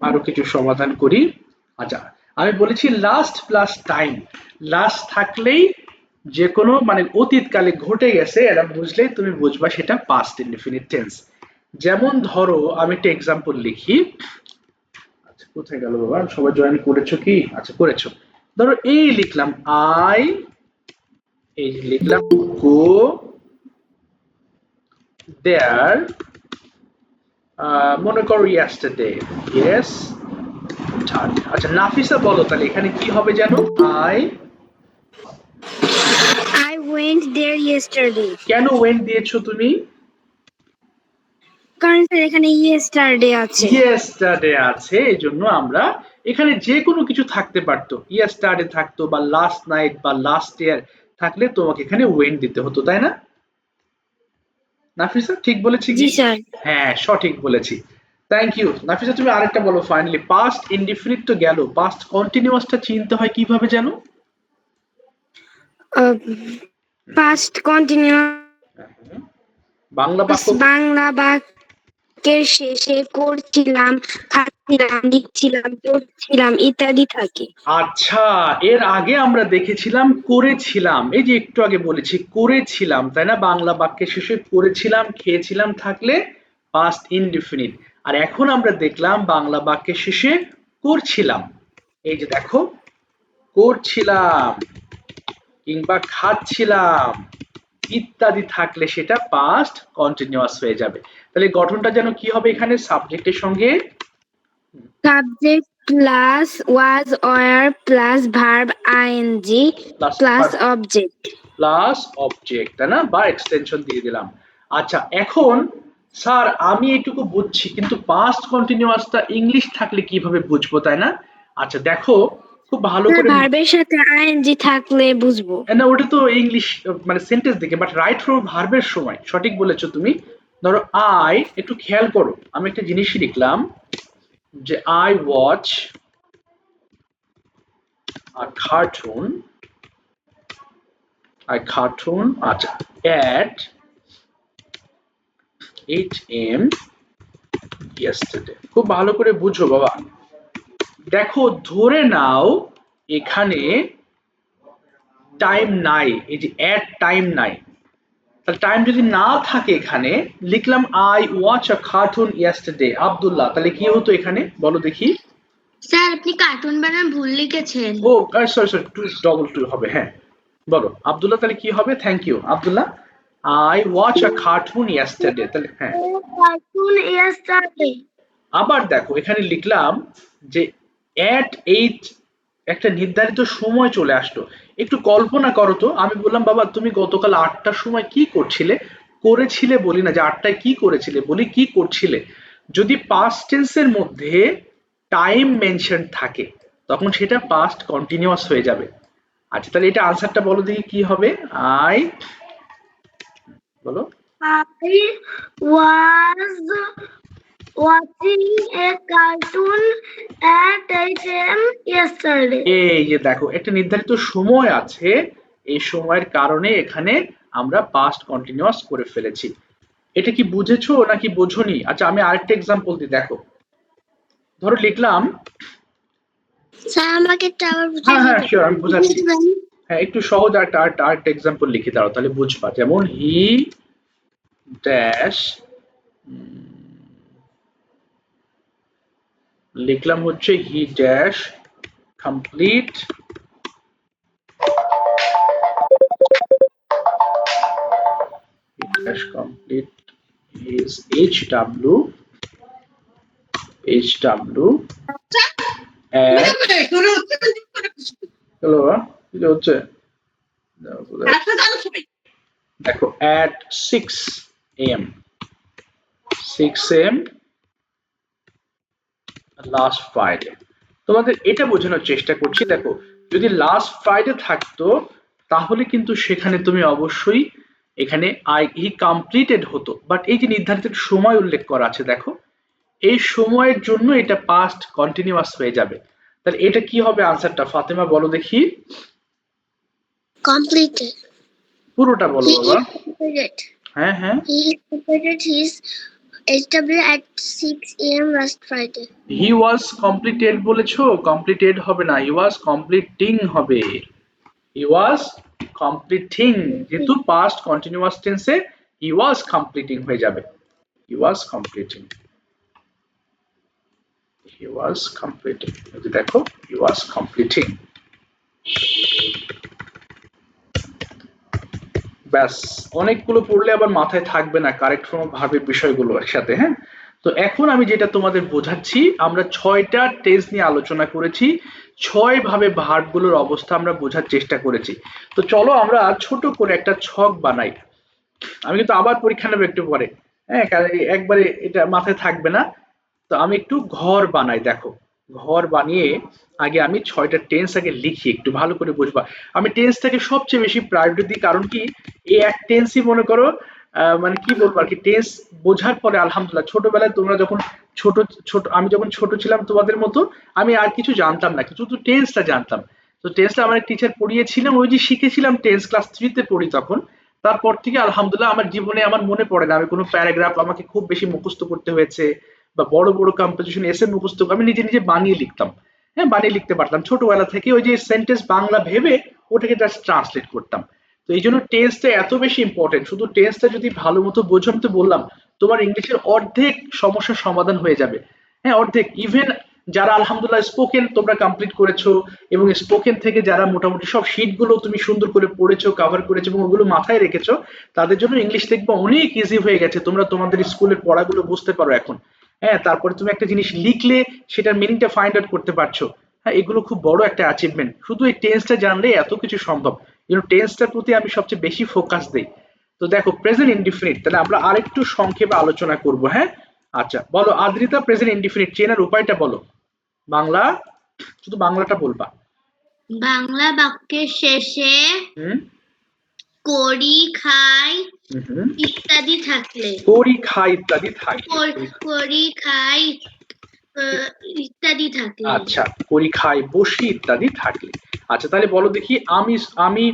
আরো কিছু সমাধান করি। আচ্ছা, আমি বলেছি লাস্ট প্লাস টাইম, লাস্ট থাকলেই যে কোনো মানে অতীতকালে ঘটে গেছে এটা বুঝলেই তুমি বুঝবা সেটা পাস্ট ইনডিফিনিট টেন্স। যেমন ধরো আমি একটা এক্সাম্পল লিখি। আচ্ছা কোথায় গেল বাবা, সবাই জয়েন করেছো কি? আচ্ছা করেছো। ধরো এই লিখলাম আই, এই যে লিখলাম গো দেয়ার, মনে করো ইয়েস্টারডে, ইয়েস। আচ্ছা নাফিসা বলো তাহলে এখানে কি হবে জানো? I I went there yesterday. কেন ওয়েন্ট দিয়েছো তুমি? কারণ স্যার এখানে yesterday আছে। ইয়েস্টারডে আছে, এই জন্য আমরা এখানে যে কোনো কিছু থাকতে পারতো, ইয়েস্টারডে থাকতো বা লাস্ট নাইট বা লাস্ট ইয়ার থাকলে তোমাকে এখানে ওয়েন্ট দিতে হতো, তাই না? নাফিসা ঠিক বলেছি কি? জি স্যার। হ্যাঁ সঠিক বলেছি। Thank you Nafisa. তুমি আরেকটা বলো ফাইনালি। পাস্ট ইনডিফিনিট তো গেল, পাস্ট কন্টিনিউয়াসটা চিনতে হয় কিভাবে জানো? past continuous বাংলা বাক্য। বাংলা বাক্যের শেষে করছিলাম, খাচ্ছিলাম, লিখছিলাম, পড়ছিলাম ইত্যাদি থাকে। আচ্ছা, এর আগে আমরা দেখেছিলাম করেছিলাম, এই যে একটু আগে বলেছি করেছিলাম, তাই না? বাংলা বাক্যের শেষে করেছিলাম খেয়েছিলাম থাকলে পাস্ট ইনডিফিনিট। আর এখন আমরা দেখলাম বাংলা বাক্যের শেষে করছিলাম, এই যে দেখো করছিলাম কিংবা খাচ্ছিলাম ইত্যাদি থাকলে সেটা পাস্ট কন্টিনিউয়াস হয়ে যাবে। তাহলে গঠনটা যেন কি হবে এখানে? সাবজেক্টের সঙ্গে subject plus was were plus verb ING plus object. Plus object, তাই না? বা এক্সটেনশন দিয়ে দিলাম। আচ্ছা এখন স্যার আমি এটুকু বুঝছি কিন্তু পাস্ট কন্টিনিউয়াসটা ইংলিশ থাকলে কিভাবে বুঝবো, তাই না? আচ্ছা দেখো খুব ভালো করে। ভার্বের সাথে আইএনজি থাকলে বুঝবো। না ওটা তো ইংলিশ মানে সেন্টেন্স দেখে, বাট রাইট ফ্রম ভার্বের সময় সঠিক বলেছো তুমি। ধরো আই, একটু খেয়াল করো আমি একটা জিনিস লিখলাম যে আই ওয়াচ আ কার্টুন, আচ্ছা at 8 am yesterday। খুব ভালো করে বুঝো বাবা। দেখো ধরে নাও এখানে টাইম নাই, এই যে এট টাইম নাই, তাহলে টাইম যদি না থাকে এখানে লিখলাম I watch a cartoon yesterday Abdullah, তাহলে কি হতো এখানে বলো দেখি? স্যার আপনি কার্টুন বানান ভুল লিখেছেন। ও sorry sorry, two double two হবে, হ্যাঁ বলো আব্দুল্লাহ তাহলে কি হবে? Thank you Abdullah. I watch a cartoon yesterday, তাহলে হ্যাঁ। Cartoon yesterday. আবার দেখো এখানে লিখলাম যে at 8, একটা নির্ধারিত সময় চলে আসলো। একটু কল্পনা করো তো, আমি বললাম বাবা তুমি গতকাল 8টার সময় কি করছিলে? করেছিলে বলি না, যে 8টায় কি করেছিলে বলি কি করছিলে। যদি পাস্ট টেন্সের মধ্যে টাইম মেনশন থাকে তখন সেটা পাস্ট কন্টিনিউয়াস হয়ে যাবে। আচ্ছা তাহলে এটা আনসারটা বলো দেখি কি হবে? আই বলো। I was watching a cartoon at 8 a.m. yesterday. এই যে দেখো একটা নির্ধারিত সময় আছে, এই সময়ের কারণে এখানে আমরা পাস্ট কন্টিনিউয়াস করে ফেলেছি। এটা কি বুঝেছো নাকি বোঝোনি? আচ্ছা আমি আরেকটা এক্সাম্পল দিই, দেখো ধরো লিখলাম, স্যার আমাকে একটা আবার বুঝিয়ে হ্যাঁ হ্যাঁ দিবেন? শিওর আমি বোঝাচ্ছি। হ্যাঁ একটু সহজ আরেকটা এক্সাম্পল লিখে দাও তাহলে বুঝবা। যেমন হি ড্যাশ, লিখলাম হচ্ছে he dash complete his HW at hello কি হচ্ছে দেখো at 6 am, 6 am last Friday. তোমাদের এটা বোঝানোর চেষ্টা করছি, দেখো যদি লাস্ট ফ্রাইডে থাকতো তাহলে কিন্তু সেখানে তুমি অবশ্যই এখানে আই হি কমপ্লিটেড হতো, বাট এই যে নির্ধারিত সময় উল্লেখ করা আছে দেখো, এই সময়ের জন্য এটা পাস্ট কন্টিনিউয়াস হয়ে যাবে। তাহলে এটা কি হবে আনসারটা? ফাতেমা বলো দেখি। Completed. পুরোটা বলো He বাবা। is completed. হ্যাঁ হ্যাঁ He is completed his HW at 6 a.m. last Friday. He was completed বলেছো, কমপ্লিটেড হবে না, হি ওয়াজ কমপ্লিটিং হবে। হি ওয়াজ কমপ্লিটিং, যেহেতু পাস্ট কন্টিনিউয়াস টেন্সে হি ওয়াজ কমপ্লিটিং হয়ে যাবে। হি ওয়াজ কমপ্লিটিং, হি ওয়াজ কমপ্লিটিং, দেখো হি ওয়াজ কমপ্লিটিং। ব্যাস, অনেকগুলো পড়লে আবার মাথায় থাকবে না কারেক্ট ফর্ম ভার্বের বিষয়গুলো একসাথে। হ্যাঁ, তো এখন আমি যেটা তোমাদের বোঝাচ্ছি, আমরা 6টা টেন্স নিয়ে আলোচনা করেছি, 6 ভাবে ভার্বগুলোর অবস্থা আমরা বোঝার চেষ্টা করেছি। তো চলো আমরা ছোট করে একটা ছক বানাই। আমি কিন্তু আবার পরীক্ষা নেবো একটু পরে, হ্যাঁ, কারণ একবারে এটা মাথায় থাকবে না। তো আমি একটু ঘর বানাই, দেখো ঘর বানিয়ে আগে আমি 6টা টেন্স আগে লিখি, একটু ভালো করে বুঝবা। আমি টেন্সটাকে সবচেয়ে বেশি প্রায়োরিটি দিই, কারণ কি এই এক টেন্সই মনে করো মানে কি বলবো আর কি, টেন্স বোঝার পরে আলহামদুলিল্লাহ, ছোটবেলায় তোমরা যখন ছোট ছোট আমি যখন ছোট ছিলাম তোমাদের মতো, আমি আর কিছু জানতাম না, কিছু তো টেন্সটা জানতাম। তো টেন্সটা আমার এক টিচার পড়িয়েছিলাম, ওই যে শিখেছিলাম টেন্স ক্লাস 3-তে পড়ি তখন। তারপর থেকে আলহামদুলিল্লাহ আমার জীবনে আমার মনে পড়ে না আমি কোনো প্যারাগ্রাফ আমাকে খুব বেশি মুখস্থ করতে হয়েছে, বা বড় বড় কম্পোজিশন এসে মুখস্থ আমি নিজে নিজে বানিয়ে লিখতাম। হ্যাঁ, বানিয়ে লিখতে পারতাম ছোটবেলা থেকে, ওই যে সেন্টেন্স বাংলা ভেবে ওটাকে জাস্ট ট্রান্সলেট করতাম। তো এই জন্য টেন্সটা এত বেশি ইম্পর্টেন্ট, শুধু টেন্সটা যদি ভালো মতো বোঝো, আমি তো বললাম তোমার ইংলিশের অর্ধেক সমস্যার সমাধান হয়ে যাবে। হ্যাঁ, অর্ধেক। ইভেন যারা আলহামদুলিল্লাহ স্পোকেন তোমরা কমপ্লিট করেছো, এবং স্পোকেন থেকে যারা মোটামুটি সব শীট গুলো তুমি সুন্দর করে পড়েছো, কভার করেছো এবং ওগুলো মাথায় রেখেছো, তাদের জন্য ইংলিশ দেখবা অনেক ইজি হয়ে গেছে, তোমরা তোমাদের স্কুলের পড়াগুলো বুঝতে পারো এখন। হ্যাঁ, তারপরে তুমি একটা জিনিস লিখলে সেটার মিনিংটা ফাইন্ড আউট করতে পারছো। হ্যাঁ, এগুলো খুব বড় একটা অ্যাচিভমেন্ট, শুধু এই টেন্সটা জানলে এত কিছু সম্ভব। এই জন্য টেন্সটার প্রতি আমি সবচেয়ে বেশি ফোকাস দেই। তো দেখো প্রেজেন্ট ইনডিফিনিট, তাহলে আমরা আরেকটু সংক্ষেপে আলোচনা করব। হ্যাঁ, আচ্ছা বলো আদ্রিতা, প্রেজেন্ট ইনডিফিনিট চেনার উপায়টা বলো। বাংলা, শুধু বাংলাটা বলবা। বাংলা বাক্যের শেষে হুম, করি, খাই হুম, ইত্যাদি থাকলে, করি খাই ইত্যাদি থাকলে। করি, খাই ইত্যাদি থাকলে। আচ্ছা, করি খাই বসি ইত্যাদি থাকলে। আচ্ছা তাহলে বলো দেখি, আমি আমি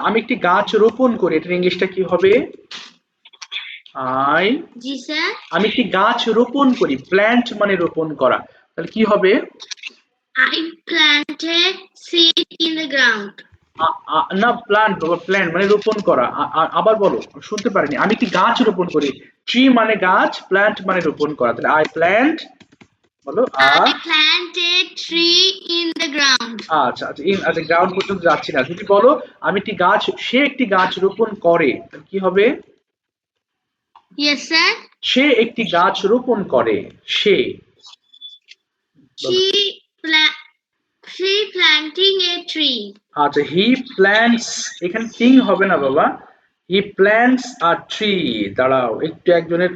আমি একটি গাছ রোপণ করি, এটার ইংলিশটা কি হবে? I, G sir. আমি একটি গাছ রোপণ করি, প্ল্যান্ট মানে রোপণ করা, তাহলে কি হবে? I planted seed in the ground. না, প্ল্যান্ট বাবা, প্ল্যান্ট মানে রোপণ করা। আবার বলো, আমি শুনতে পারিনি। আমি একটি গাছ রোপণ করি, ট্রি মানে গাছ, প্ল্যান্ট মানে রোপণ করা, তাহলে আই প্ল্যান্ট, বলো I planted tree in the ground. আচ্ছা আচ্ছা, আচ্ছা গ্রাউন্ড পর্যন্ত যাচ্ছি না, যদি বলো আমি একটি গাছ, সে একটি গাছ রোপণ করে, তাহলে কি হবে? Yes sir. সে একটি গাছ রোপণ করে, সে। বলো। She planting a tree. আচ্ছা, হি প্ল্যান্টস, এখানে থিং হবে না বাবা, হি প্ল্যান্টস আ ট্রি। দাঁড়াও একটু, একজনের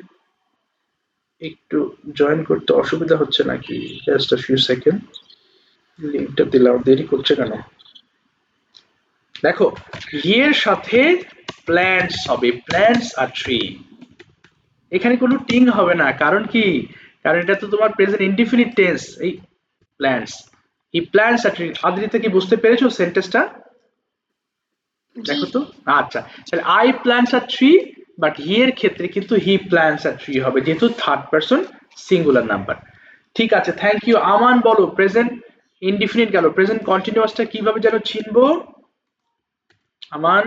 একটু জয়েন করতে অসুবিধা হচ্ছে নাকি? জাস্ট আ ফিউ সেকেন্ড, লিংকটা দিলাম, দেরি করছে কেন? দেখো হি এর সাথে প্ল্যান্টস হবে, প্ল্যান্টস আ ট্রি, এখানে কোনো টিং হবে না, কারণ কি, কারণ এটা তো তোমার প্রেজেন্ট ইনডিফিনিট টেন্স, এই plants, he plants a tree. Adrita কি বুঝতে পেরেছো সেন্টেন্সটা? দেখো তো। আচ্ছা, তাহলে I plants a tree, but he এর ক্ষেত্রে কিন্তু হি প্ল্যান্টস আ ট্রি হবে, যেহেতু থার্ড পারসন সিঙ্গুলার নাম্বার। ঠিক আছে, থ্যাংক ইউ। আমান বলো প্রেজেন্ট ইনডিফিনিট গেল, প্রেজেন্ট কন্টিনিউয়াসটা কিভাবে যেন চিনবো? আমান,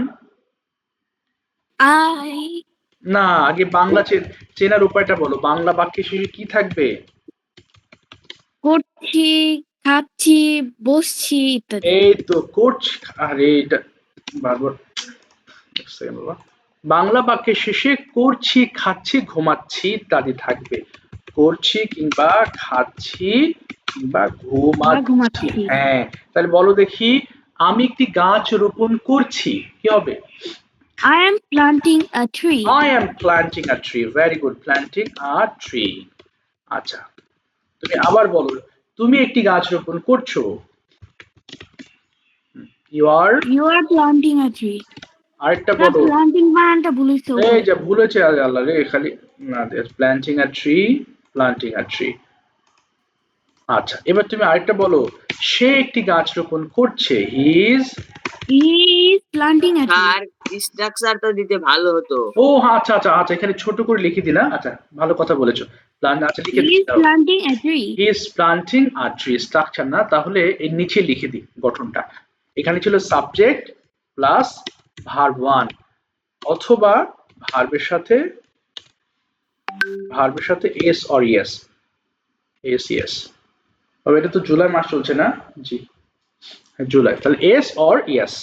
I না আগে বাংলা চেনার উপায়টা বলো, বাংলা বাক্যে শেষে কি থাকবে? করছি, খাচ্ছি, বসছি ইত্যাদি। এই তো করছি, আরে এটা বারবার, এক সেকেন্ড বাবা। বাংলা বাক্যের শেষে করছি, খাচ্ছি, ঘুমাচ্ছি ইত্যাদি থাকবে। করছি কিংবা খাচ্ছি কিংবা ঘুমাচ্ছি। ঘুমাচ্ছি। হ্যাঁ, তাহলে বলো দেখি, আমি একটি গাছ রোপণ করছি, কি হবে? I am planting a tree. I am planting a tree. Very good, planting a tree. আচ্ছা, তুমি আবার বলো, তুমি একটি গাছ রোপণ করছো। You are, You are planting a tree. আরেকটা না, বলো। planting বানানটা ভুলেছো। এই যে ভুলেছে, আল্লাহ রে, খালি না, planting a tree, planting a tree. আচ্ছা, এবার তুমি আরেকটা বলো, সে একটি গাছ রোপণ করছে, he is He is planting a tree. Structure তো দিতে ভালো হতো। ও আচ্ছা আচ্ছা আচ্ছা, এখানে ছোট করে লিখে দিলা। আচ্ছা, ভালো কথা বলেছো। আচ্ছা, লিখে He is দাও। planting a tree. He is planting a tree, structure না, তাহলে এর নিচে লিখে দিই গঠনটা। এখানে ছিল সাবজেক্ট প্লাস ভার্ব ওয়ান, অথবা ভার্বের সাথে S or yes, S yes. তবে এটা তো জুলাই মাস চলছে না? জি, হ্যাঁ, জুলাই, তাহলে এস অর ইয়েস।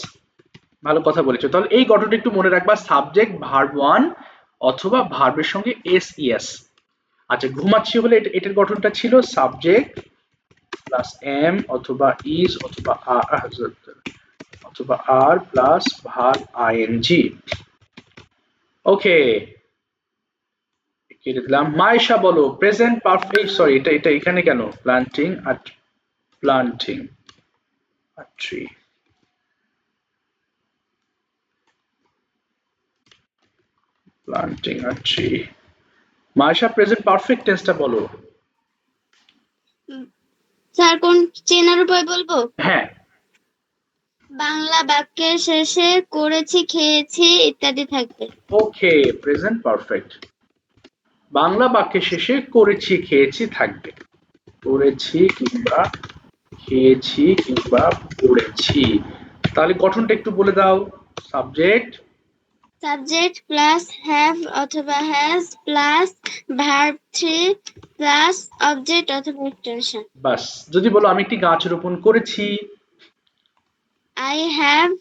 ভালো কথা বলেছো। তাহলে এই গঠনটা একটু মনে রাখবা, সাবজেক্ট ভার্ব ওয়ান অথবা ভার্বের সঙ্গে এস ইয়েস। আচ্ছা, ঘুমাচ্ছি হলে এটার গঠনটা ছিল সাবজেক্ট প্লাস এম অথবা ইজ অথবা আর প্লাস ভার্ব আইএনজি। ওকে, কেটে দিলাম। মাইশা বলো প্রেজেন্ট পারফেক্ট, সরি এটা এখানে কেন? Planting a tree. Planting a tree. Maisha present perfect টেন্সটা বলো। স্যার কোন চেনার উপায় বলবো? হ্যাঁ, বাংলা বাক্যের শেষে করেছি, খেয়েছি ইত্যাদি থাকবে। ওকে, প্রেজেন্ট পারফেক্ট বাংলা বাক্যের শেষে করেছি খেয়েছি থাকবে। করেছি কিংবা খেয়েছি কিংবা পড়েছি। তাহলে গঠনটা একটু বলে দাও। সাবজেক্ট সাবজেক্ট প্লাস হ্যাভ অথবা has plus verb three plus object অথবা এক্সটেনশন। বাস। যদি বলো আমি একটি গাছ রোপণ করেছি। I have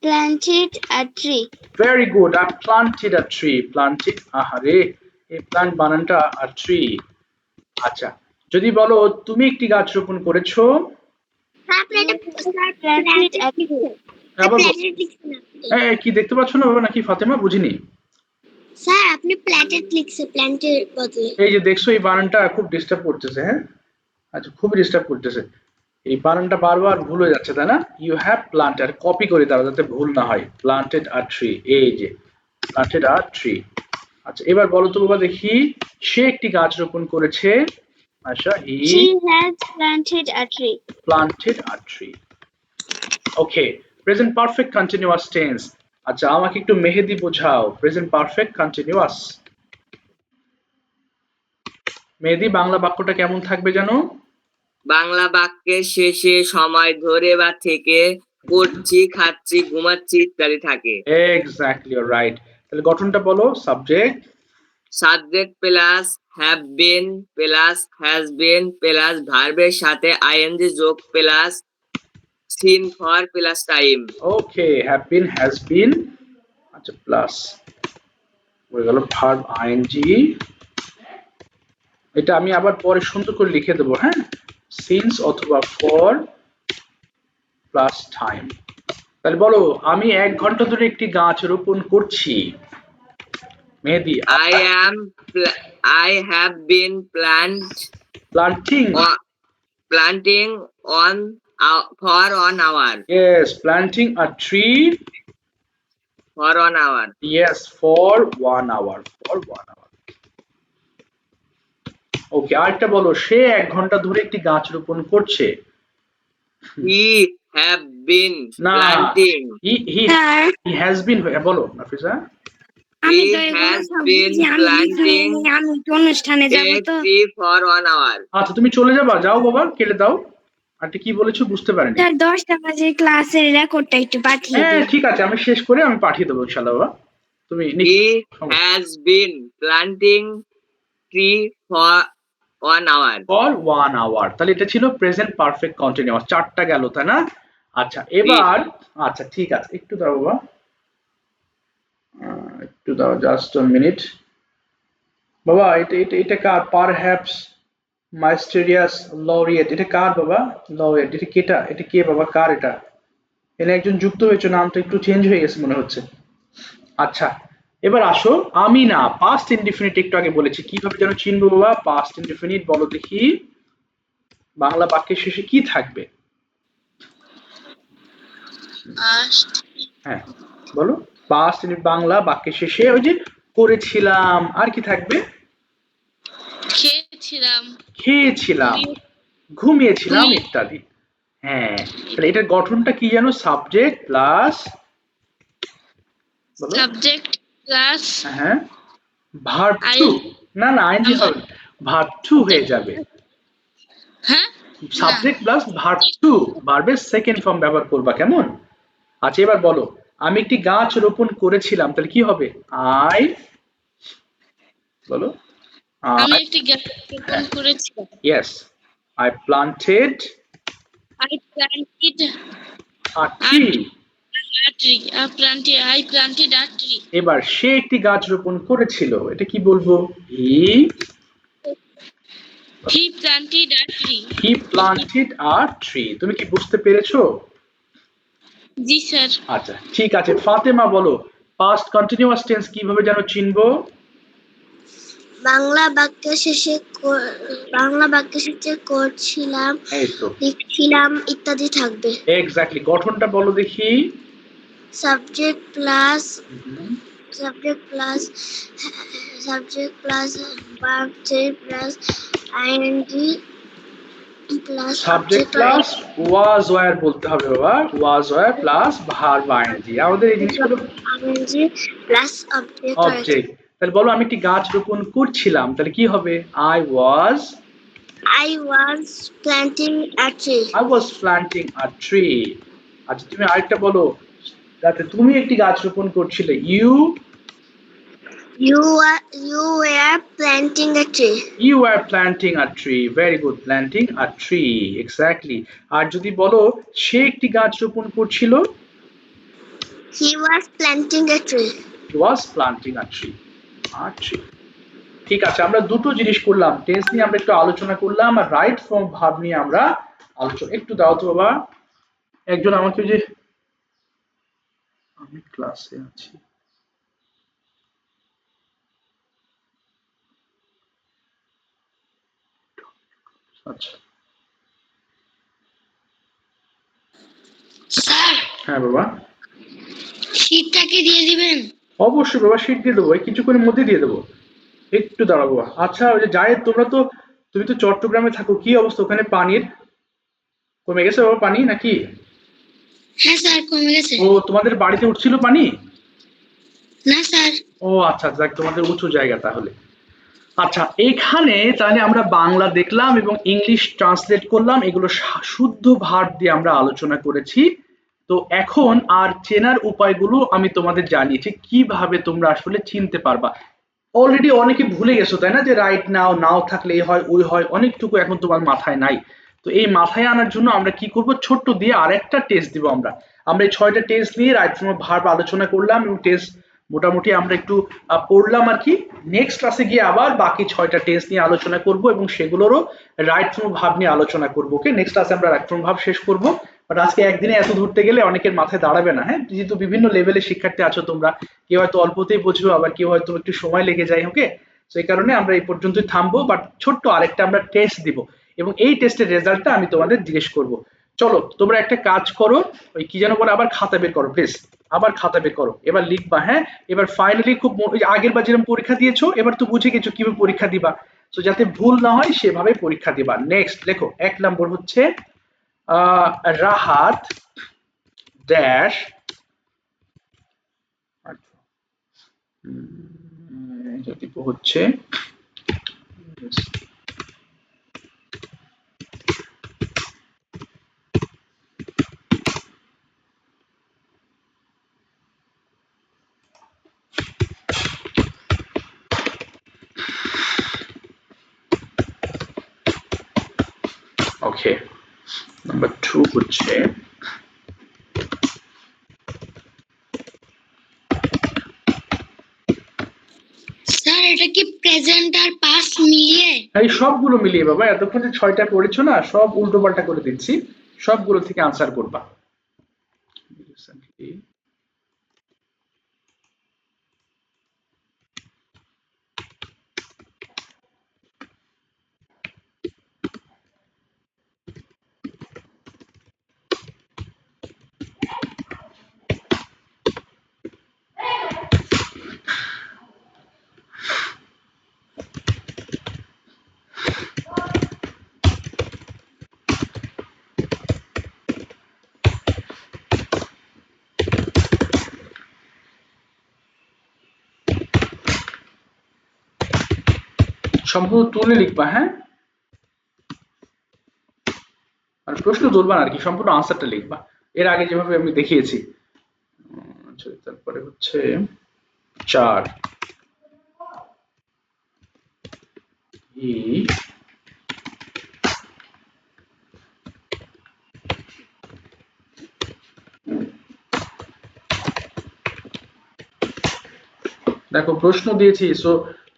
planted a tree. Very good, I planted a tree. Planted, আহারে, এই প্লান্ট বানানটা আর ট্রি। আচ্ছা, যদি বলো তুমি একটি গাছ রোপণ করেছো। Planted a tree. আবার কি দেখতে পাচ্ছ না বাবা নাকি ফাতেমা? বুঝিনি। স্যার আপনি প্ল্যাটেড লিখছে প্ল্যান্টের বদলে। এই যে দেখছো, এই বানানটা খুব ডিস্টার্ব করতেছে। হ্যাঁ, আচ্ছা, খুবই ডিস্টার্ব করতেছে। এই বানানটা বারবার ভুল হয়ে যাচ্ছে, তাই না? ইউ হ্যাভ প্লান্টেড, কপি করে দাও যাতে ভুল না হয়। প্লান্টেড আ ট্রি, এই যে প্লান্টেড আ ট্রি। আচ্ছা, এবার বলো তো বাবা দেখি, সে একটি গাছ রোপণ করেছে। আচ্ছা, She has planted a tree. planted a tree. Okay, present perfect continuous tense. আচ্ছা, আমাকে একটু মেহেদি বোঝাও প্রেজেন্ট পারফেক্ট কন্টিনিউয়াস। মেহেদি, বাংলা বাক্যটা কেমন থাকবে জানো? বাংলা বাক্যের শেষে সময় ধরে বা থেকে করছি, খাচ্ছি, ঘুমাচ্ছি ইত্যাদি থাকে। Exactly, right. তাহলে গঠনটা বলো। Subject subject plus have been plus has been plus ভার্বের সাথে আইএনজি যোগ plus since for plus time. Okay, have been, has been, আচ্ছা, প্লাস হয়ে গেল ভার্ব আইএনজি। এটা আমি আবার পরে সুন্দর করে লিখে দেবো। হ্যাঁ, সিন্স অথবা ফর প্লাস টাইম। তাহলে বলো আমি 1 ঘন্টা ধরে একটি গাছ রোপণ করছি। মেহেদি, I have been planting. planting on for 1 hour. Yes, planting a tree. For 1 hour. Yes, for 1 hour. For 1 hour. ওকে, আরেকটা বলো, সে 1 ঘন্টা ধরে একটি গাছ রোপণ করছে। He have been না, planting. he has been, বলো Nafisa. He has been planting আমি তো অনুষ্ঠানে যাব a তো। tree for 1 hour. আচ্ছা, তুমি চলে যাবা, যাও বাবা, কেটে দাও। আন্টি কি বলেছো বুঝতে পারিনি। স্যার 10টা বাজে ক্লাসের রেকর্ডটা একটু পাঠিয়ে হ্যাঁ, দিন। ঠিক আছে, আমি শেষ করে আমি পাঠিয়ে দেবো ইনশাআল্লাহ বাবা। তুমি He has been planting tree for 1 hour. for 1 hour। তাহলে এটা ছিল প্রেজেন্ট পারফেক্ট কন্টিনিউয়াস। 4টা গেল, তাই না? আচ্ছা, এবার আচ্ছা ঠিক আছে, একটু দাও বাবা, একটু দাও, জাস্ট আ মিনিট বাবা। এটা কার? পারহ্যাপস মাইস্টেরিয়াস লরিয়েট, এটা কার বাবা? লরিয়েট, এটা কেটা? এটা কে বাবা? কার এটা? এখানে একজন যুক্ত হয়েছে, নামটা একটু চেঞ্জ হয়ে গেছে মনে হচ্ছে। আচ্ছা, এবার আসো, আমি না পাস্ট ইনডিফিনিট একটু আগে বলেছি, কিভাবে যেন চিনবো বাবা পাস্ট ইনডিফিনিট? বলো দেখি, বাংলা বাক্যের শেষে কি থাকবে? হ্যাঁ, বলো। পাস্ট বাংলা বাক্যের শেষে ওই যে করেছিলাম, আর কি থাকবে? খেয়েছিলাম, ঘুমিয়েছিলাম ইত্যাদি। হ্যাঁ, তাহলে এটার গঠনটা কি জানো? সাবজেক্ট প্লাস বলো। Subject plus হ্যাঁ, ভার্ব I টু। না না, আইএনজি হবে, ভার্ব টু হয়ে যাবে। হ্যাঁ সাবজেক্ট প্লাস ভার্ব টু, ভার্বের সেকেন্ড ফর্ম ব্যবহার করবা, কেমন? আচ্ছা এবার বলো, আমি একটি গাছ রোপণ করেছিলাম, তাহলে কি হবে? আই, বলো। আমি আই, একটি গাছ রোপণ করেছিলাম। Yes, I planted I planted a a tree. tree. I planted a tree. এবার সে একটি গাছ রোপণ করেছিল, এটা কি বলবো? হি, He planted a tree. He planted a tree. তুমি কি বুঝতে পেরেছো? জি স্যার। আচ্ছা ঠিক আছে, ফাতেমা বলো, পাস্ট কন্টিনিউয়াস টেন্স কিভাবে যেন চিনবো? বাংলা বাক্যের শেষে করছিলাম, এই তো, লিখছিলাম ইত্যাদি থাকবে। এক্স্যাক্টলি, গঠনটা বলো দেখি। Subject plus hmm, subject plus subject plus verb plus ING plus subject object plus was were বলতে হবে বাবা, was were plus verb ING, আমাদের এই জিনিসগুলো আইএনজি প্লাস অবজেক্ট অবজেক্ট। তাহলে বলো, আমি একটি গাছ রোপণ করছিলাম, তাহলে কি হবে? I was, I was planting a tree. I was planting a tree. আচ্ছা তুমি আরেকটা বলো, যাতে তুমি একটি গাছ রোপণ করছিলে, you, You were planting a tree. you are planting a tree, very good, planting a tree, exactly. আর যদি বলো সে একটি গাছ রোপণ করছিল, He was planting a tree. he was planting a tree, a tree. ঠিক আছে, আমরা দুটো জিনিস করলাম, টেন্স নিয়ে আমরা একটু আলোচনা করলাম, আর রাইট ফর্ম ভার্ব নিয়ে আমরা আলোচনা। একটু দাও তো বাবা, একজন আমাকে, যে আমি ক্লাসে আছি। আচ্ছা স্যার হ্যাঁ বাবা, শীতটাকে দিয়ে দিবেন। অবশ্যই বাবা, শীট দিয়ে দেবো, এই কিছুক্ষণের মধ্যে দিয়ে দেবো, একটু দাঁড়াবো বাবা। আচ্ছা ওই যে জায়েদ, তুমি তো চট্টগ্রামে থাকো, কি অবস্থা ওখানে পানির? কমে গেছে বাবা পানি নাকি? হ্যাঁ স্যার কমে গেছে। ও তোমাদের বাড়িতে উঠছিল পানি? না স্যার। ও আচ্ছা, যাক তোমাদের উঁচু জায়গা তাহলে। আচ্ছা এইখানে তাহলে আমরা বাংলা দেখলাম এবং ইংলিশ ট্রান্সলেট করলাম, এগুলো শুদ্ধ ভার্ব দিয়ে আমরা আলোচনা করেছি। তো এখন আর চেনার উপায়গুলো আমি তোমাদের জানিয়েছি, কিভাবে তোমরা আসলে চিনতে পারবা। অলরেডি অনেকে ভুলে গেছো তাই না, যে রাইট নাও, নাও থাকলে এই হয় ওই হয়, অনেকটুকু এখন তোমার মাথায় নাই। তো এই মাথায় আনার জন্য আমরা কি করব, ছোট্ট দিয়ে আরেকটা টেস্ট দিব। আমরা আমরা এই 6টা টেস্ট নিয়ে রাইট ফর্ম অফ ভার্ব আলোচনা করলাম এবং টেস্ট মোটামুটি আমরা একটু পড়লাম আর কি। নেক্সট ক্লাসে গিয়ে আবার বাকি 6টা টেস্ট নিয়ে আলোচনা করব এবং সেগুলোরও রাইট ফর্ম ভার্ব নিয়ে আলোচনা করব। ওকে, নেক্সট ক্লাসে আমরা রাইট ফর্ম ভার্ব শেষ করব। বাট আজকে একদিনে এত ধরতে গেলে অনেকের মাথায় দাঁড়াবে না। হ্যাঁ, যেহেতু বিভিন্ন লেভেলের শিক্ষার্থী আছো তোমরা, কেউ হয়তো অল্পতেই বুঝবে, আবার কেউ হয়তো একটু সময় লেগে যায়। ওকে, তো এই কারণে আমরা এই পর্যন্তই থামবো, বাট ছোট্ট আরেকটা আমরা টেস্ট দিব এবং এই টেস্টের রেজাল্টটা আমি তোমাদের জিজ্ঞেস করব। চলো তোমরা একটা কাজ করো, ওই কি যেন বলে, আবার খাতা বের করো প্লিজ, আবার খাতা বের করো, এবার লিখবা। হ্যাঁ, এবার ফাইনালি খুব আগের বার যেরকম পরীক্ষা দিয়েছো, এবার তো বুঝে গেছো কিভাবে পরীক্ষা দিবা, তো যাতে ভুল না হয় সেভাবে পরীক্ষা দিবা। নেক্সট লেখো, 1 নম্বর হচ্ছে রাহাত ড্যাশ, হচ্ছে ওকে, নাম্বার 2 হচ্ছে স্যার এটা কি প্রেজেন্ট আর পাস্ট মিলিয়ে? এই সবগুলো মিলিয়ে বাবা, এতক্ষণ যে 6টা পড়েছো না, সব উল্টো পাল্টা করে দিচ্ছি, সবগুলো থেকে আনসার করবা। সম্পূর্ণ তুলে লিখবা, হ্যাঁ, আর প্রশ্ন তুলবা না আর কি, সম্পূর্ণ আনসারটা লিখবা এর আগে যেভাবে আমি দেখিয়েছি। আচ্ছা, তারপরে হচ্ছে 4 ই দেখো প্রশ্ন দিয়েছি, সো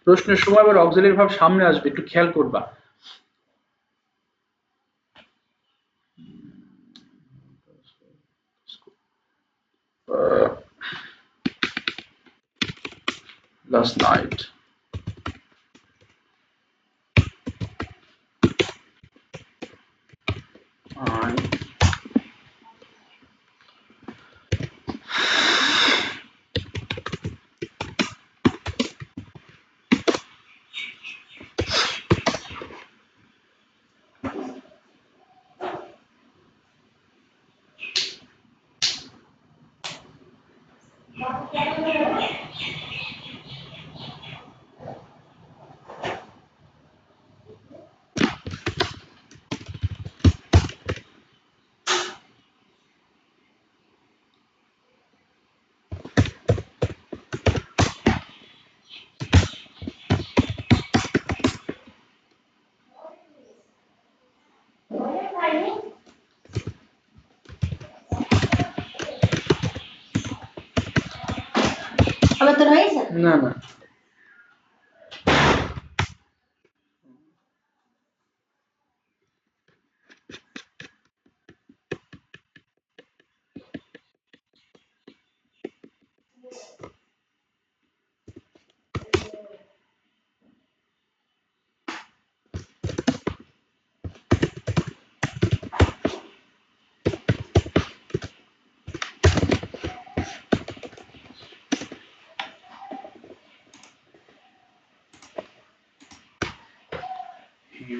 প্রশ্নের সময় আবার অক্সিলারি ভাব সামনে আসবে, একটু খেয়াল করবা। Last night I না না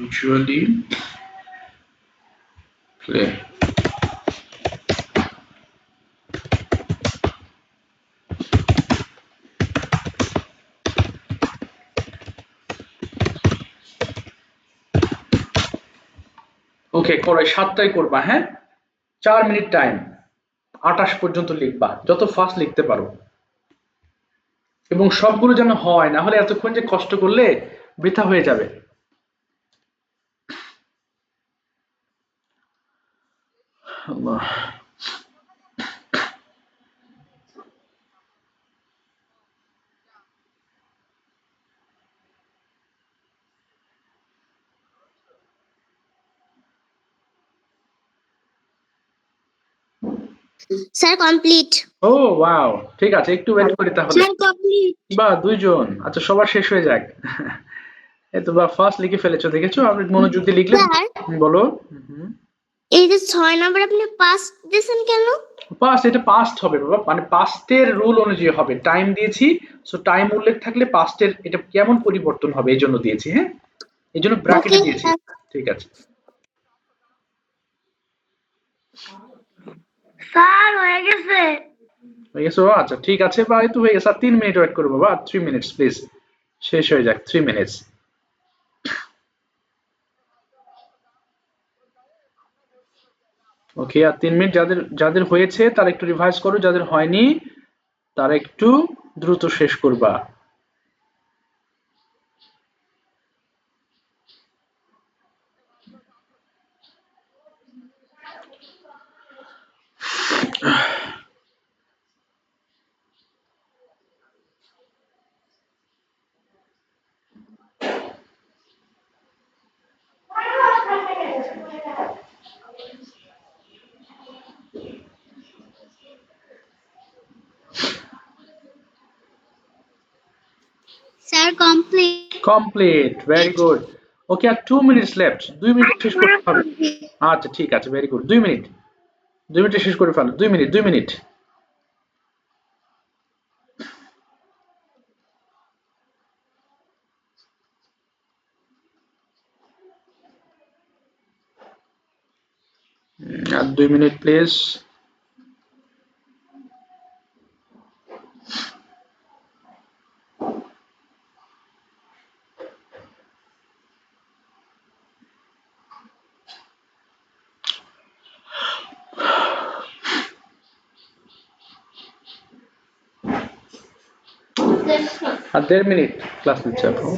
usually play ওকে করো, 7টাই করবা, হ্যাঁ, 4 মিনিট টাইম, 28 পর্যন্ত লিখবা, যত ফাস্ট লিখতে পারো, এবং সবগুলো যেন হয়, না হলে এতক্ষণ যে কষ্ট করলে বৃথা হয়ে যাবে। আল্লাহ। Sir, complete. ও ওয়াও, ঠিক আছে, একটু ওয়েট করি তাহলে। Sir complete. বা 2 জন, আচ্ছা সবার শেষ হয়ে যাক। এই তো বা ফার্স্ট লিখে ফেলেছো, দেখেছো, আপনি মনোযোগ দিয়ে লিখলে। স্যার, বলো। এই যে 6 নাম্বার আপনি পাস দিয়েছেন কেন? পাস্ট, এটা পাস্ট হবে বাবা, মানে পাস্টের রুল অনুযায়ী হবে, টাইম দিয়েছি, সো টাইম উল্লেখ থাকলে পাস্টের এটা কেমন পরিবর্তন হবে এই জন্য দিয়েছি, হ্যাঁ, এই জন্য ব্র্যাকেটে ওকে দিয়েছি। ঠিক আছে, স্যার হয়ে গেছে। হয়ে গেছে, ও আচ্ছা ঠিক আছে, বা এই তো হয়ে গেছে, আর 3 মিনিট ওয়েট করবো বাবা, 3 মিনিটস প্লিজ, শেষ হয়ে যাক, 3 মিনিটস। ওকে, আর 3 মিনিট, যাদের যাদের হয়েছে তারা একটু রিভাইজ করো, যাদের হয়নি তারা একটু দ্রুত শেষ করবা। Sir complete. Complete, very good. Okay, আর 2 মিনিটস লেফট, 2 মিনিট শেষ করতে হবে। আচ্ছা ঠিক আছে, ভেরি গুড, 2 মিনিট, 2 মিনিটে শেষ করে ফেলো, 2 মিনিট, 2 মিনিট। আর 2 মিনিট প্লিজ। আর 1.5 মিনিট ক্লাস নিচ্ছে এখন।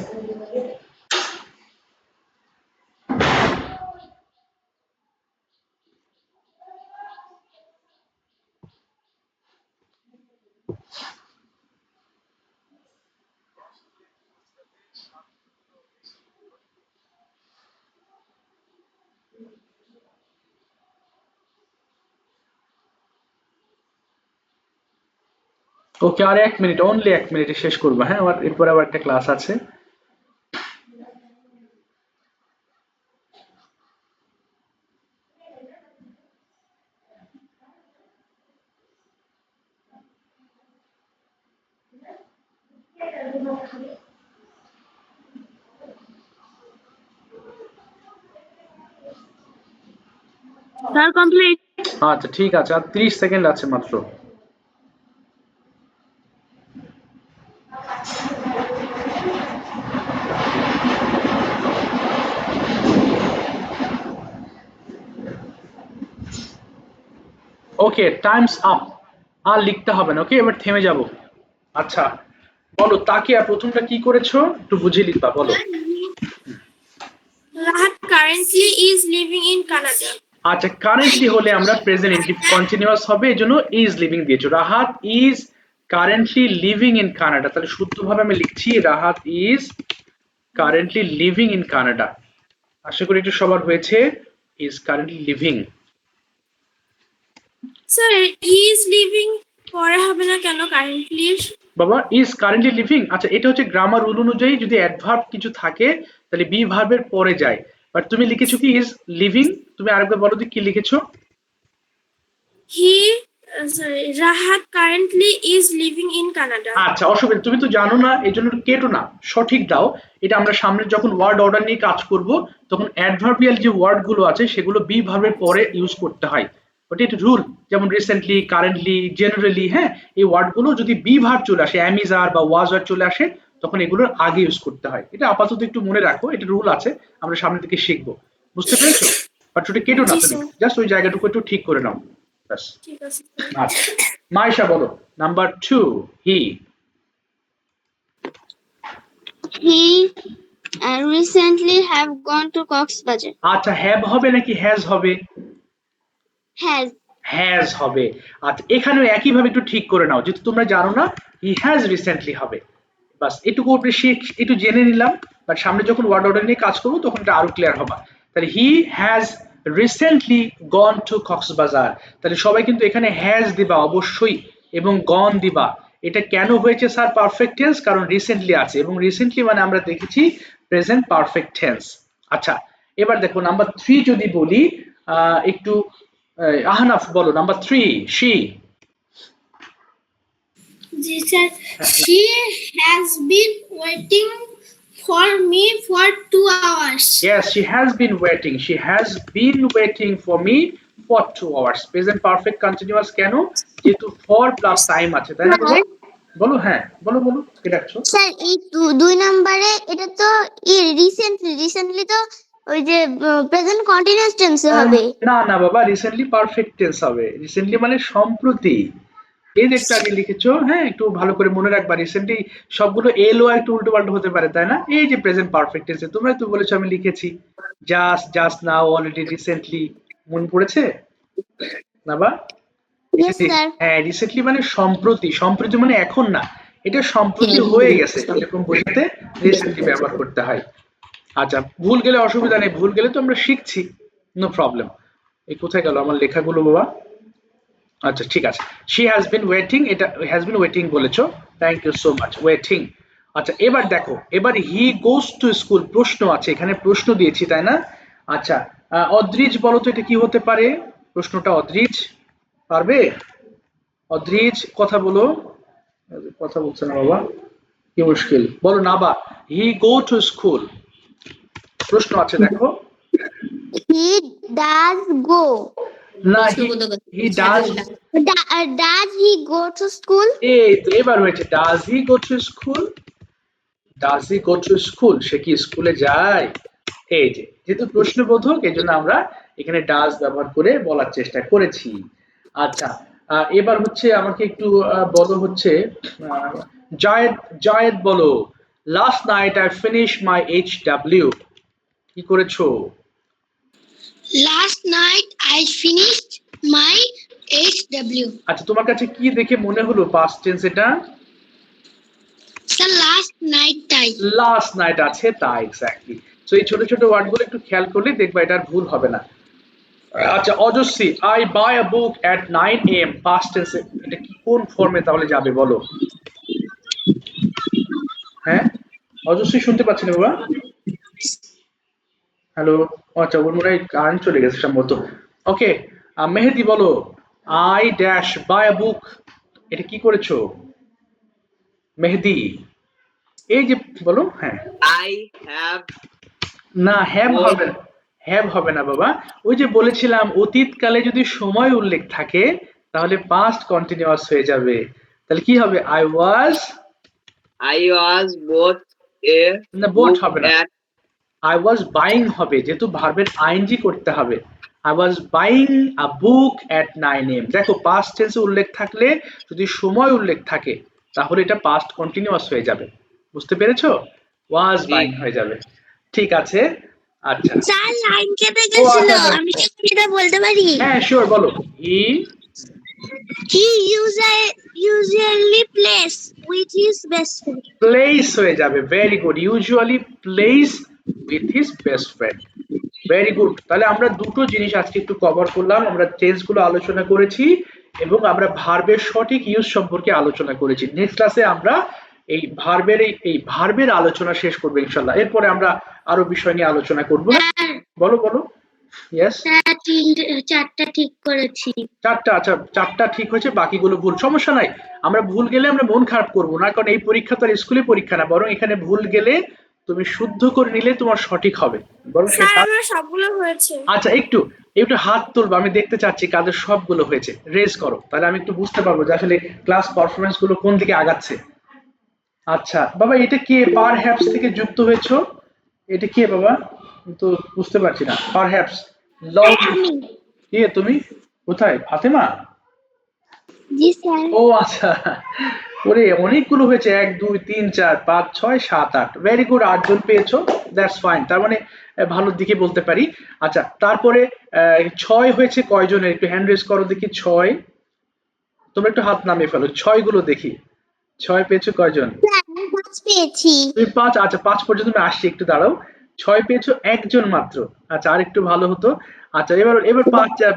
ওকে, আর 1 মিনিট, অনলি 1 মিনিটে শেষ করবো। হ্যাঁ, আবার এরপরে আবার একটা ক্লাস আছে। Sir complete. আচ্ছা ঠিক আছে, আর 30 সেকেন্ড আছে মাত্র। ওকে, টাইমস আপ। আর লিখতে হবে না। ওকে, এবার থেমে যাব। আচ্ছা বলো, তাকিয়া প্রথমটা কি করেছো একটু বুঝিয়ে লিখবা, বলো। Rahat currently is living in Canada. আচ্ছা, কারেন্টলি হলে আমরা প্রেজেন্ট কন্টিনিউয়াস হবে, এজন্য ইজ লিভিং দিয়েছো। Rahat is currently living in Canada, তাহলে শুদ্ধভাবে আমি লিখছি Rahat is currently living in Canada. আশা করি একটু সবার হয়েছে। Is currently living. Sir is living পরে হবে না কেন কারেন্টলি? বাবা, ইজ কারেন্টলি লিভিং, আচ্ছা এটা হচ্ছে গ্রামার রুল অনুযায়ী যদি অ্যাডভার্ব কিছু থাকে তাহলে বি ভার্বের পরে যায়। বাট তুমি লিখেছো কি ইজ লিভিং। তুমি আরেকবার বলো তো কি লিখেছো। He Rahat currently is living in Canada. আচ্ছা অসুবিধা, তুমি তো জানো না এই জন্য কেটো না, সঠিক দাও। এটা আমরা সামনে যখন ওয়ার্ড অর্ডার নিয়ে কাজ করব তখন অ্যাডভার্বিয়াল যে ওয়ার্ড গুলো আছে সেগুলো বি ভার্বের পরে ইউজ করতে হয়, ওটা একটা রুল। যেমন রিসেন্টলি, কারেন্টলি, জেনারেলি, হ্যাঁ, এই ওয়ার্ড গুলো যদি বি ভার্ব চলে আসে, অ্যামিজ আর বা ওয়াজ আর চলে আসে, তখন এগুলোর আগে ইউজ করতে হয়। এটা আপাতত একটু মনে রাখো, এটা রুল আছে, আমরা সামনে থেকে শিখবো। বুঝতে পেরেছো? বাট ওটা কেটো না, তুমি জাস্ট ওই জায়গাটুকু একটু ঠিক করে নাও, ব্যাস। ঠিক আছে। আচ্ছা মাইশা বলো, number 2, he. He recently have gone to Cox's আচ্ছা, হ্যাভ হবে নাকি হ্যাজ হবে? Has. হ্যাজ হবে। আচ্ছা, এখানেও একইভাবে একটু ঠিক করে নাও, যেহেতু তোমরা জানো না হি হ্যাজ রিসেন্টলি হবে। বাস এটুকু বেশি একটু জেনে নিলাম, বাট সামনে যখন ওয়ার্ড অর্ডার নিয়ে কাজ করবো তখন এটা আরো ক্লিয়ার হবে। তাহলে he has recently gone to Cox's Bazar, তাহলে সবাই কিন্তু এখানে হ্যাজ দিবা অবশ্যই এবং গন দিবা। এটা কেন হয়েছে স্যার পারফেক্ট টেন্স? কারণ রিসেন্টলি আছে, এবং রিসেন্টলি মানে আমরা দেখেছি প্রেজেন্ট পারফেক্ট টেন্স। আচ্ছা এবার দেখো নাম্বার 3 যদি বলি, একটু আহনাফ বলো number 3, she. G sir, she has been waiting for me for 2 hours. Yes, she has been waiting. She has been waiting for me for 2 hours. Present perfect continuous কেন? যেহেতু for plus time আছে, তাই না? বলো বলো, হ্যাঁ বলো বলো, কি রাখছো? স্যার এই 2 নম্বরে এটা তো রিসেন্টলি তো ওই যে প্রেজেন্ট কন্টিনিউয়াস টেন্স হবে। না না বাবা, রিসেন্টলি পারফেক্ট টেন্স হবে। রিসেন্টলি মানে সম্প্রতি। এই যে একটু আগে লিখেছো, হ্যাঁ একটু ভালো করে মনে রাখবা। রিসেন্টলি সবগুলো এলো একটু উল্টো পাল্টো হতে পারে, তাই না? এই যে প্রেজেন্ট পারফেক্ট টেন্সে তোমরা তো বলেছো আমি লিখেছি just, just now, already, recently. মনে পড়েছে না বা? Yes sir. হ্যাঁ, রিসেন্টলি মানে সম্প্রতি। সম্প্রতি মানে এখন না, এটা সম্প্রতি হয়ে গেছে, এরকম বোঝাতে রিসেন্টলি ব্যবহার করতে হয়। আচ্ছা, ভুল গেলে অসুবিধা নেই, ভুল গেলে তো আমরা শিখছি, নো প্রবলেম। এই কোথায় গেল আমার লেখাগুলো বাবা? আচ্ছা ঠিক আছে, শি হ্যাজ বিন ওয়েটিং, এটা হ্যাজ বিন ওয়েটিং বলেছো, thank you so much, waiting. আচ্ছা এবার দেখো, এবার হি গোস টু স্কুল, প্রশ্ন আছে এখানে, প্রশ্ন দিয়েছি তাই না? আচ্ছা অদ্রিজ বলো তো এটা কি হতে পারে? প্রশ্নটা অদ্রিজ পারবে? অদ্রিজ কথা বলো, কথা বলছে না বাবা, কি মুশকিল, বলো না বা। হি গো টু স্কুল, প্রশ্ন আছে দেখো। He does go. না, he does. Does he go to school? এই তো এবার হয়েছে, does he go to school. Does he go to school, সে কি স্কুলে যায়? এই যে যেহেতু প্রশ্নবোধক এই জন্য আমরা এখানে ডাজ ব্যবহার করে বলার চেষ্টা করেছি। আচ্ছা এবার হচ্ছে আমাকে একটু বলো হচ্ছে আহ, জায়েদ জায়েদ বলো last night I finish my HW কি করেছো? Last night I finished my HW. আচ্ছা তোমার কাছে কি দেখে মনে হলো পাস্ট টেন্স এটা? Sir, last night time. Last night আছে তা এক্স্যাক্টলি। সো এই ছোট ছোট ওয়ার্ডগুলো একটু খেয়াল করলে দেখবা এটার ভুল হবে না। আচ্ছা Ojoshwi I buy a book at 9 AM past টেন্সে এটা কি কোন ফর্মে তাহলে যাবে বলো? হ্যাঁ অজস্বী শুনতে পাচ্ছি না বাবা। হ্যালো আচ্ছা ওর মনে হয় কারেন্ট চলে গেছে সম্ভবত। ওকে মেহেদি বলো আই ড্যাশ বাই আ বুক এটা কি করেছো মেহেদি? এই যে বলো হ্যাঁ I have না হ্যাভ হবে না, হ্যাভ হবে না বাবা। ওই যে বলেছিলাম অতীতকালে যদি সময় উল্লেখ থাকে তাহলে পাস্ট কন্টিনিউয়াস হয়ে যাবে। তাহলে কি হবে আই ওয়াজ both a না বোট book হবে না at আই ওয়াজ বাইং হবে যেহেতু ভার্বের আইএনজি করতে হবে। I was buying a book at 9 AM দেখো পাস্ট টেন্সে উল্লেখ থাকলে যদি সময় উল্লেখ থাকে তাহলে এটা পাস্ট কন্টিনিউয়াস হয়ে যাবে। বুঝতে পেরেছো? ওয়াজ জি। বাইং হয়ে যাবে। ঠিক আছে আচ্ছা স্যার লাইন কেটে ও আচ্ছা আচ্ছা। আমি কি এটা বলতে পারি? হ্যাঁ শিওর বলো ই He usually plays with his best friend. Place হয়ে যাবে very good usually place with his best friend very good. তাহলে আমরা দুটো জিনিস আজকে একটু কভার করলাম, আমরা টেন্সগুলো আলোচনা করেছি এবং আমরা ভার্বের সঠিক ইউজ সম্পর্কে আলোচনা করেছি। নেক্সট ক্লাসে আমরা এই ভার্বের এই ভার্বের আলোচনা শেষ করবো ইনশাল্লাহ। এরপরে আমরা আরো বিষয় নিয়ে আলোচনা করব। বলো বলো ইয়েস স্যার চারটা ঠিক করেছি। চারটা আচ্ছা চারটা ঠিক হয়েছে বাকিগুলো ভুল সমস্যা নাই। আমরা ভুল গেলে আমরা মন খারাপ করবো না কারণ এই পরীক্ষা তো আর স্কুলে পরীক্ষা না, বরং এখানে ভুল গেলে তুমি শুদ্ধ করে নিলে তোমার সঠিক হবে বরং স্যার আমার সবগুলো হয়েছে। আচ্ছা একটু একটু হাত তুলবো আমি দেখতে চাচ্ছি কাদের সবগুলো হয়েছে রেজ করো তাহলে আমি একটু বুঝতে পারবো যে আসলে ক্লাস পারফরমেন্স গুলো কোন দিকে আগাচ্ছে। আচ্ছা বাবা এটা কে পার হ্যাপস থেকে যুক্ত হয়েছো? এটা কে বাবা? আমি তো বুঝতে পারছি না। পার হ্যাপস লং কে তুমি কোথায় ফাতেমা? জি স্যার। ও আচ্ছা ওরে অনেকগুলো হয়েছে 1 2 3 4 5 6 7 8 ভেরি গুড 8 জন পেয়েছো দ্যাটস ফাইন তার মানে ভালোর দিকে বলতে পারি। আচ্ছা তারপরে 6 হয়েছে কয়জনের একটু হ্যান্ড রেজ করো দেখি 6 তোমরা একটু হাত নামিয়ে ফেলো 6 গুলো দেখি 6 পেয়েছো কয়জন? স্যার আমি 5 পেয়েছি। তুমি 5 আচ্ছা 5 পর্যন্ত আমি আসছি একটু দাঁড়াও 6 পেয়েছো একজন মাত্র। আচ্ছা আর একটু ভালো হতো। আচ্ছা এবার এবার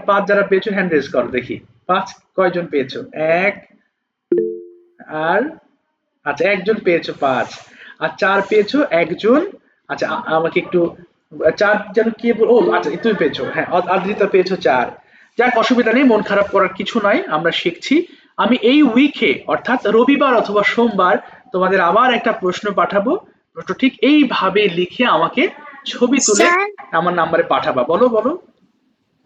5 যারা পেয়েছো হ্যান্ড রেজ করো দেখি 5 কয়জন পেয়েছো? 1 আর আচ্ছা একজন পেয়েছো 5 আর 4 পেয়েছো একজন। আচ্ছা আমাকে একটু 4 যেন কে ও আচ্ছা তুমি পেয়েছো হ্যাঁ আদ্রিতা পেয়েছো 4। যাক অসুবিধা নেই মন খারাপ করার কিছু নাই আমরা শিখছি। আমি এই উইকে অর্থাৎ রবিবার অথবা সোমবার তোমাদের আবার একটা প্রশ্ন পাঠাবো, প্রশ্ন ঠিক এইভাবে লিখে আমাকে ছবি তুলে স্যার আমার নাম্বারে পাঠাবা। বলো বলো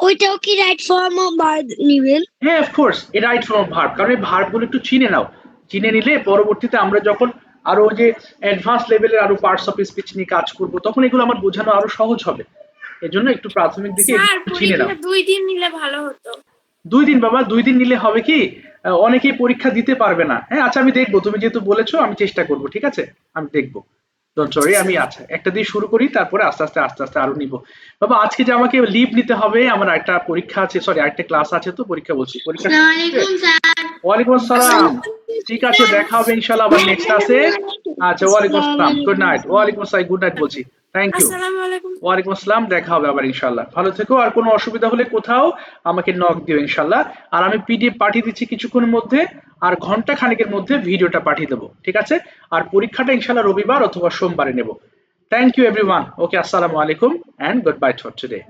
ওইটাও কি রাইট ফর্ম অফ ভার্ব নিবেন? হ্যাঁ of course A right form of verb কারণ এই ভার্বগুলো একটু চিনে নাও, চিনে নিলে পরবর্তীতে আমরা যখন আরো যে অ্যাডভান্স লেভেলের আরো পার্টস অফ স্পিচ নিয়ে কাজ করব তখন এগুলো আমার বোঝানো আরো সহজ হবে। এজন্য একটু প্রাথমিক দিকে স্যার একটু চিনে নাও। পরীক্ষা 2 দিন নিলে ভালো হতো। 2 দিন বাবা 2 দিন নিলে হবে কি অনেকেই পরীক্ষা দিতে পারবে না। হ্যাঁ আচ্ছা আমি দেখবো তুমি যেহেতু বলেছো আমি চেষ্টা করব ঠিক আছে আমি দেখবো ডোন্ট ওয়ারি আমি আচ্ছা একটা দিয়ে শুরু করি তারপরে আস্তে আস্তে আরো নিব। বাবা আজকে যে আমাকে লিভ নিতে হবে আমার একটা পরীক্ষা আছে সরি আরেকটা ক্লাস আছে তো পরীক্ষা বলছি পরীক্ষা আসসালামু আলাইকুম স্যার। ওয়ালাইকুম আসসালাম ঠিক আছে দেখা হবে ইনশাআল্লাহ আবার নেক্সট ক্লাসে। আচ্ছা ওয়ালাইকুম আসসালাম গুড নাইট ওয়ালাইকুম আসসালাম গুড নাইট বলছি থ্যাংক ইউ আসসালামু আলাইকুম। ওয়ালাইকুম আসসালাম দেখা হবে আবার ইনশাআল্লাহ ভালো থেকো আর কোনো অসুবিধা হলে কোথাও আমাকে নক দিও ইনশাআল্লাহ। আর আমি পিডিএফ পাঠিয়ে দিচ্ছি কিছুক্ষণের মধ্যে আর ঘন্টা খানেকের মধ্যে ভিডিওটা পাঠিয়ে দেবো ঠিক আছে। আর পরীক্ষাটা ইনশাআল্লাহ রবিবার অথবা সোমবারে নেব। থ্যাংক ইউ এভরিওয়ান ওকে আসসালামু আলাইকুম and goodbye for today.